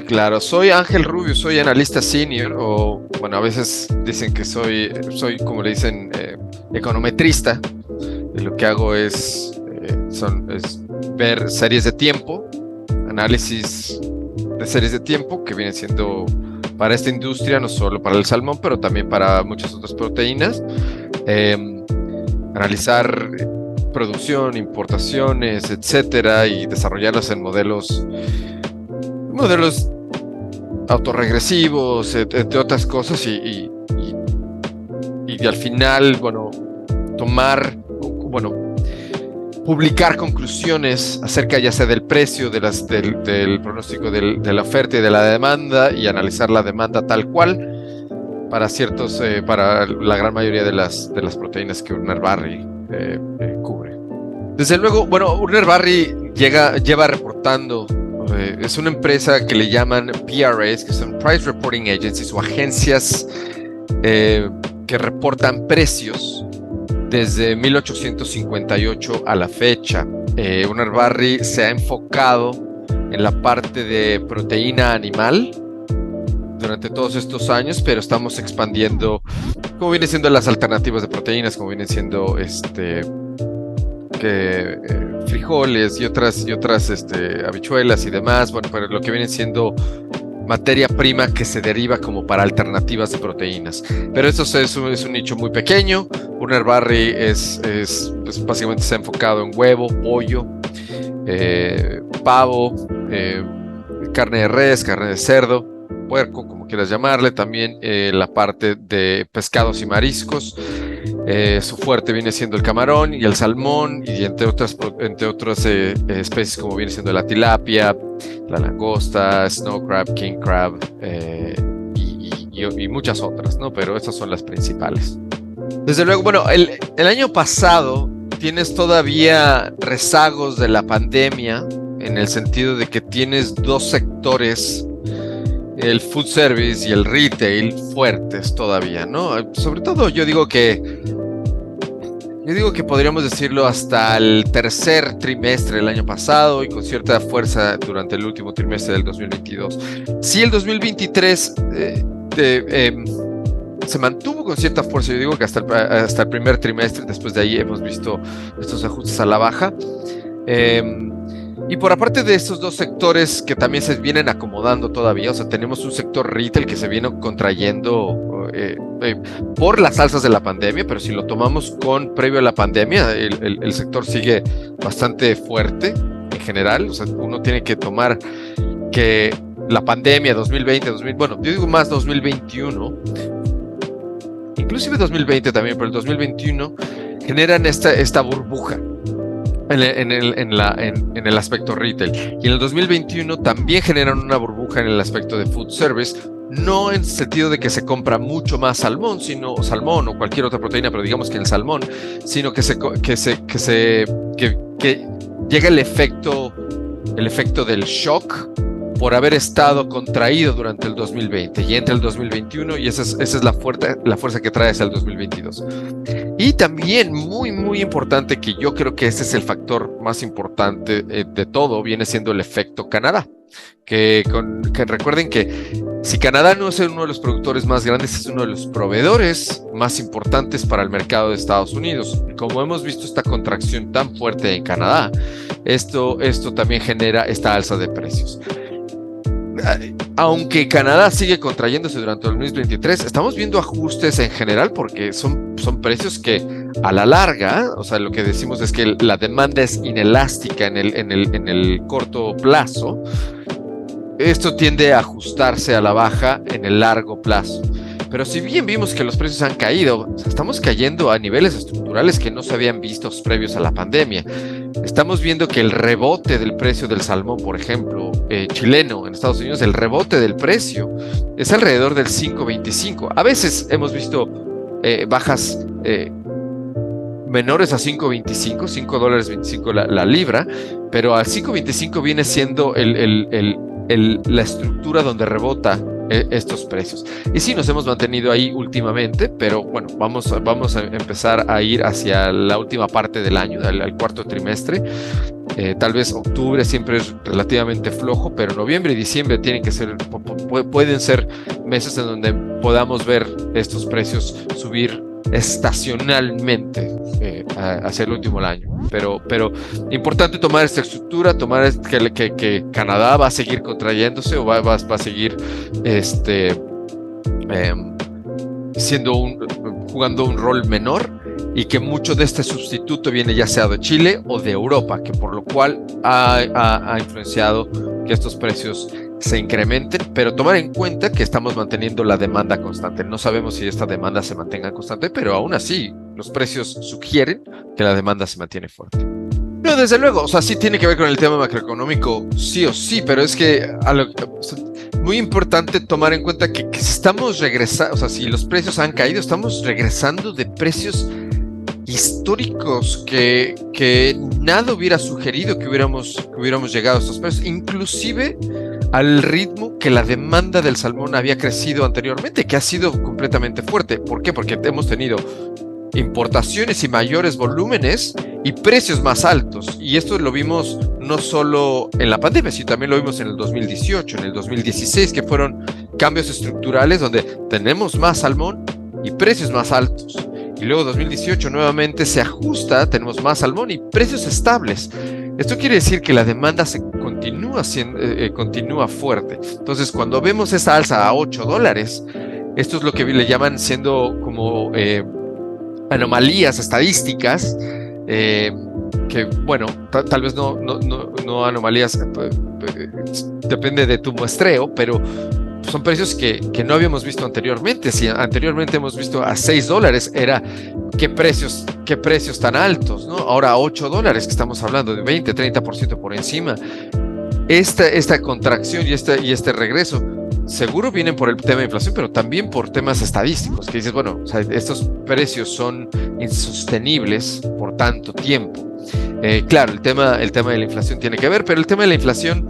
claro. Soy Ángel Rubio, soy analista senior o, bueno, a veces dicen que soy como le dicen, econometrista. Y lo que hago es ver series de tiempo, análisis de series de tiempo que vienen siendo para esta industria, no solo para el salmón, pero también para muchas otras proteínas. Analizar producción, importaciones, etcétera, y desarrollarlas en modelos autorregresivos, entre otras cosas, y al final, bueno, publicar conclusiones acerca ya sea del precio, del pronóstico de la oferta y de la demanda, y analizar la demanda tal cual para la gran mayoría de las proteínas que Urner Barry cubre. Desde luego, bueno, Urner Barry lleva reportando, es una empresa que le llaman PRAs, que son Price Reporting Agencies, o agencias que reportan precios desde 1858 a la fecha. Urner Barry se ha enfocado en la parte de proteína animal durante todos estos años, pero estamos expandiendo, como viene siendo las alternativas de proteínas, como vienen siendo frijoles y otras habichuelas y demás, bueno, pero lo que viene siendo materia prima que se deriva como para alternativas de proteínas. Pero eso es un nicho muy pequeño. Urner Barry pues básicamente se ha enfocado en huevo, pollo, pavo, carne de res, carne de cerdo, puerco, como quieras llamarle, también la parte de pescados y mariscos. Su fuerte viene siendo el camarón y el salmón, y entre otras especies como viene siendo la tilapia, la langosta, snow crab, king crab, y muchas otras, ¿no? Pero estas son las principales. Desde luego, bueno, el año pasado tienes todavía rezagos de la pandemia, en el sentido de que tienes dos sectores, el food service y el retail, fuertes todavía, ¿no? Sobre todo yo digo que podríamos decirlo hasta el tercer trimestre del año pasado, y con cierta fuerza durante el último trimestre del 2022. Sí, el 2023 se mantuvo con cierta fuerza. Yo digo que hasta el primer trimestre. Después de ahí hemos visto estos ajustes a la baja. Y por aparte de estos dos sectores que también se vienen acomodando todavía, o sea, tenemos un sector retail que se viene contrayendo por las alzas de la pandemia, pero si lo tomamos previo a la pandemia, el sector sigue bastante fuerte en general. O sea, uno tiene que tomar que la pandemia 2020, bueno, yo digo más 2021, inclusive 2020 también, pero el 2021 generan esta burbuja en el aspecto retail, y en el 2021 también generan una burbuja en el aspecto de food service, no en el sentido de que se compra mucho más salmón o cualquier otra proteína, pero digamos que el salmón, sino que llega el efecto del shock por haber estado contraído durante el 2020, y entra el 2021, y esa es la fuerza que trae hacia el 2022. Y también muy muy importante, que yo creo que ese es el factor más importante de todo, viene siendo el efecto Canadá, que recuerden que si Canadá no es uno de los productores más grandes, es uno de los proveedores más importantes para el mercado de Estados Unidos. Como hemos visto esta contracción tan fuerte en Canadá, esto también genera esta alza de precios. Aunque Canadá sigue contrayéndose durante el 2023, estamos viendo ajustes en general, porque son precios que a la larga, o sea, lo que decimos es que la demanda es inelástica en el corto plazo. Esto tiende a ajustarse a la baja en el largo plazo. Pero si bien vimos que los precios han caído, o sea, estamos cayendo a niveles estructurales que no se habían visto previos a la pandemia. Estamos viendo que el rebote del precio del salmón, por ejemplo, chileno en Estados Unidos, el rebote del precio es alrededor del 5.25. A veces hemos visto bajas menores a 5.25, $5.25 la libra, pero al 5.25 viene siendo la estructura donde rebota estos precios. Y sí, nos hemos mantenido ahí últimamente, pero bueno, vamos a empezar a ir hacia la última parte del año, al cuarto trimestre, Tal vez octubre siempre es relativamente flojo, pero noviembre y diciembre tienen que ser, pueden ser meses en donde podamos ver estos precios subir estacionalmente hacia el último año. Pero importante tomar esta estructura, tomar que Canadá va a seguir contrayéndose o va a seguir jugando un rol menor, y que mucho de este sustituto viene ya sea de Chile o de Europa, que por lo cual ha influenciado que estos precios se incrementen, pero tomar en cuenta que estamos manteniendo la demanda constante. No sabemos si esta demanda se mantenga constante, pero aún así los precios sugieren que la demanda se mantiene fuerte. No, desde luego, o sea, sí tiene que ver con el tema macroeconómico, sí o sí, pero es que muy importante tomar en cuenta que si estamos regresando, o sea, si los precios han caído, estamos regresando de precios históricos que nada hubiera sugerido que hubiéramos llegado a estos precios, inclusive al ritmo que la demanda del salmón había crecido anteriormente, que ha sido completamente fuerte. ¿Por qué? Porque hemos tenido importaciones y mayores volúmenes y precios más altos, y esto lo vimos no solo en la pandemia, sino también lo vimos en el 2018, en el 2016, que fueron cambios estructurales donde tenemos más salmón y precios más altos. Y luego 2018 nuevamente se ajusta, tenemos más salmón y precios estables. Esto quiere decir que la demanda continúa fuerte. Entonces, cuando vemos esa alza a $8, esto es lo que le llaman siendo como anomalías estadísticas, que bueno, tal vez no anomalías, depende de tu muestreo, pero son precios que no habíamos visto anteriormente. Si anteriormente hemos visto a $6, era qué precios tan altos, ¿no? Ahora a $8, que estamos hablando de 20-30% por encima. Esta contracción y este regreso seguro vienen por el tema de inflación, pero también por temas estadísticos, que dices, bueno, o sea, estos precios son insostenibles por tanto tiempo. Claro, el tema de la inflación tiene que ver, pero el tema de la inflación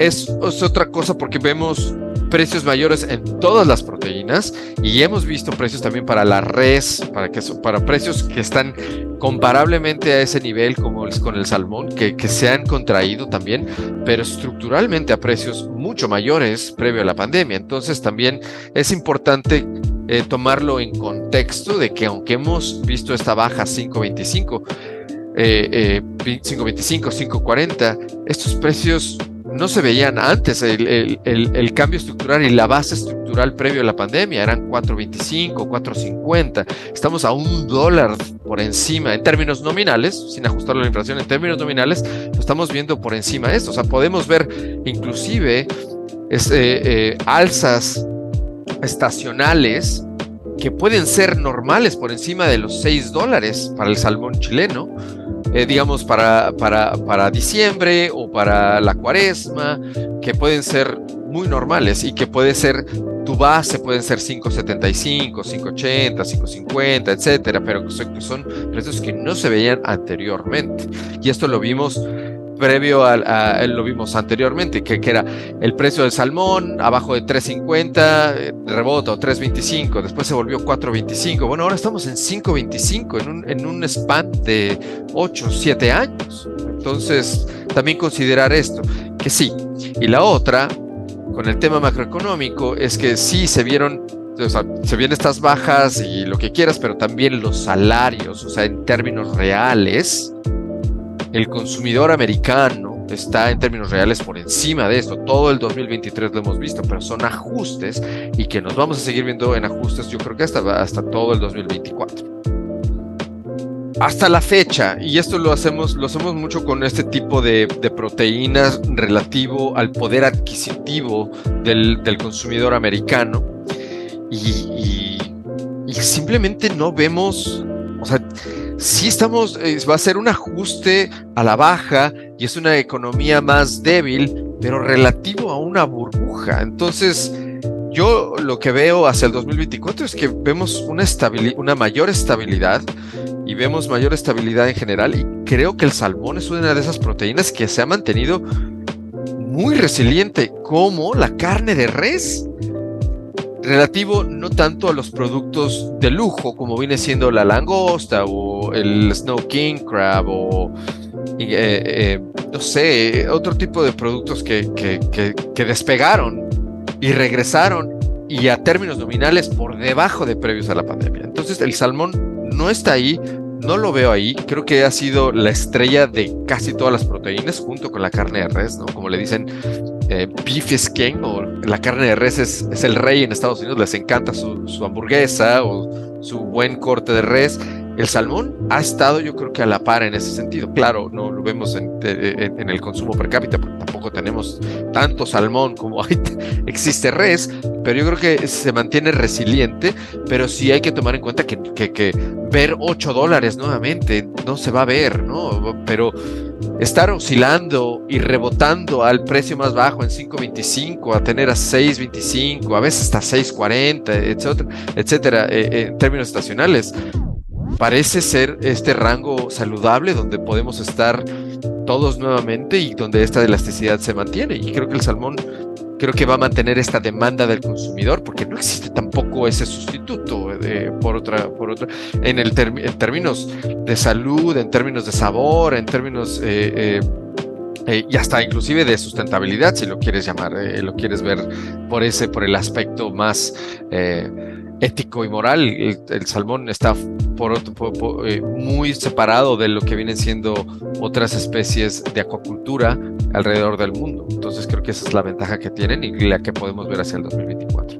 es otra cosa, porque vemos precios mayores en todas las proteínas, y hemos visto precios también para la res, para precios que están comparablemente a ese nivel como con el salmón, que se han contraído también, pero estructuralmente a precios mucho mayores previo a la pandemia. Entonces también es importante tomarlo en contexto de que aunque hemos visto esta baja 5.25, 5.40, estos precios no se veían antes. El cambio estructural y la base estructural previo a la pandemia eran 4.25, 4.50. Estamos a $1 por encima en términos nominales, sin ajustarlo a la inflación. En términos nominales lo estamos viendo por encima de esto. O sea, podemos ver inclusive alzas estacionales que pueden ser normales por encima de los $6 para el salmón chileno, digamos para diciembre o para la cuaresma, que pueden ser muy normales, y que puede ser tu base, pueden ser 5.75, 5.80, 5.50, etcétera, pero que son precios que no se veían anteriormente. Y esto lo vimos lo vimos anteriormente, que era el precio del salmón abajo de 3.50, rebota, o 3.25, después se volvió 4.25. Bueno, ahora estamos en 5.25 en un span de 8-7 años. Entonces, también considerar esto, que sí. Y la otra, con el tema macroeconómico, es que sí se vienen estas bajas y lo que quieras, pero también los salarios, o sea, en términos reales, el consumidor americano está en términos reales por encima de esto. Todo el 2023 lo hemos visto, pero son ajustes, y que nos vamos a seguir viendo en ajustes, yo creo que hasta todo el 2024. Hasta la fecha, y esto lo hacemos mucho con este tipo de proteínas relativo al poder adquisitivo del consumidor americano, y simplemente no vemos, o sea, sí va a ser un ajuste a la baja, y es una economía más débil, pero relativo a una burbuja. Entonces, yo lo que veo hacia el 2024 es que vemos una mayor estabilidad, y vemos mayor estabilidad en general, y creo que el salmón es una de esas proteínas que se ha mantenido muy resiliente, como la carne de res, relativo no tanto a los productos de lujo como viene siendo la langosta o el snow king crab o no sé, otro tipo de productos que despegaron y regresaron y a términos nominales por debajo de previos a la pandemia. Entonces el salmón no está ahí, no lo veo ahí. Creo que ha sido la estrella de casi todas las proteínas junto con la carne de res, ¿no? Como le dicen, beef is king, o la carne de res es el rey en Estados Unidos, les encanta su hamburguesa o su buen corte de res. El salmón ha estado, yo creo que a la par en ese sentido. Claro, no lo vemos en el consumo per cápita, porque tampoco tenemos tanto salmón como existe res, pero yo creo que se mantiene resiliente, pero sí hay que tomar en cuenta que ver $8 nuevamente no se va a ver, ¿no? Pero estar oscilando y rebotando al precio más bajo en 5.25, a tener a 6.25, a veces hasta 6.40, etcétera, etcétera, en términos estacionales, parece ser este rango saludable donde podemos estar todos nuevamente y donde esta elasticidad se mantiene. Y creo que el salmón va a mantener esta demanda del consumidor, porque no existe tampoco ese sustituto por otra en términos de salud, en términos de sabor, en términos y hasta inclusive de sustentabilidad, si lo quieres llamar, lo quieres ver por el aspecto más ético y moral. El salmón está muy separado de lo que vienen siendo otras especies de acuacultura alrededor del mundo. Entonces creo que esa es la ventaja que tienen y la que podemos ver hacia el 2024.